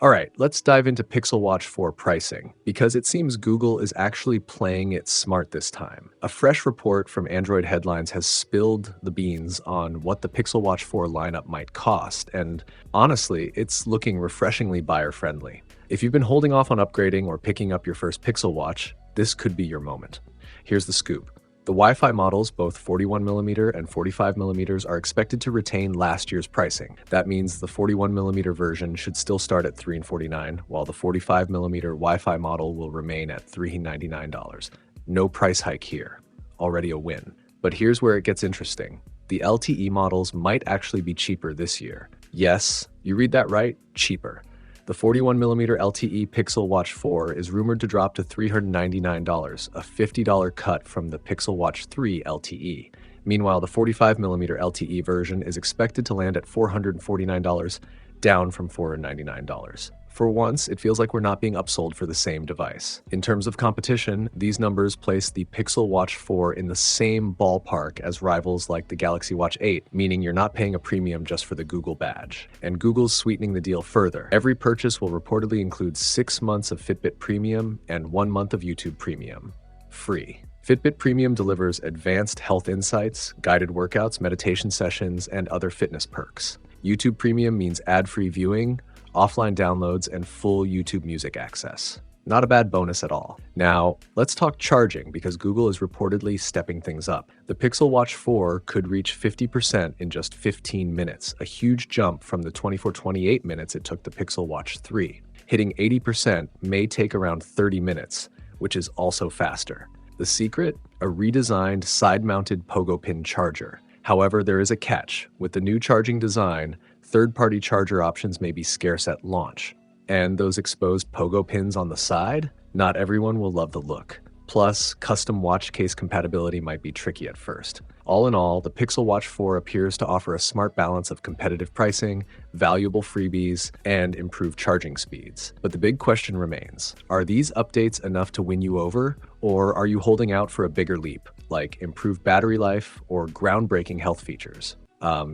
All right, let's dive into Pixel Watch 4 pricing because it seems Google is actually playing it smart this time. A fresh report from Android Headlines has spilled the beans on what the Pixel Watch 4 lineup might cost, and honestly, it's looking refreshingly buyer-friendly. If you've been holding off on upgrading or picking up your first Pixel Watch, this could be your moment. Here's the scoop. The Wi-Fi models, both 41mm and 45mm, are expected to retain last year's pricing. That means the 41mm version should still start at $349, while the 45mm Wi-Fi model will remain at $399. No price hike here. Already a win. But here's where it gets interesting. The LTE models might actually be cheaper this year. Yes, you read that right, cheaper. The 41mm LTE Pixel Watch 4 is rumored to drop to $399, a $50 cut from the Pixel Watch 3 LTE. Meanwhile, the 45mm LTE version is expected to land at $449, down from $499. For once, it feels like we're not being upsold for the same device. In terms of competition, these numbers place the Pixel Watch 4 in the same ballpark as rivals like the Galaxy Watch 8, meaning you're not paying a premium just for the Google badge. And Google's sweetening the deal further. Every purchase will reportedly include 6 months of Fitbit Premium and 1 month of YouTube Premium. Free. Fitbit Premium delivers advanced health insights, guided workouts, meditation sessions, and other fitness perks. YouTube Premium means ad-free viewing, offline downloads, and full YouTube music access. Not a bad bonus at all. Now, let's talk charging because Google is reportedly stepping things up. The Pixel Watch 4 could reach 50% in just 15 minutes, a huge jump from the 24-28 minutes it took the Pixel Watch 3. Hitting 80% may take around 30 minutes, which is also faster. The secret? A redesigned side-mounted pogo-pin charger. However, there is a catch. With the new charging design, third-party charger options may be scarce at launch. And those exposed pogo pins on the side? Not everyone will love the look. Plus, custom watch case compatibility might be tricky at first. All in all, the Pixel Watch 4 appears to offer a smart balance of competitive pricing, valuable freebies, and improved charging speeds. But the big question remains, are these updates enough to win you over, or are you holding out for a bigger leap, like improved battery life or groundbreaking health features?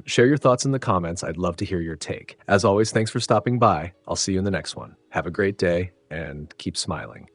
Share your thoughts in the comments. I'd love to hear your take. As always, thanks for stopping by. I'll see you in the next one. Have a great day and keep smiling.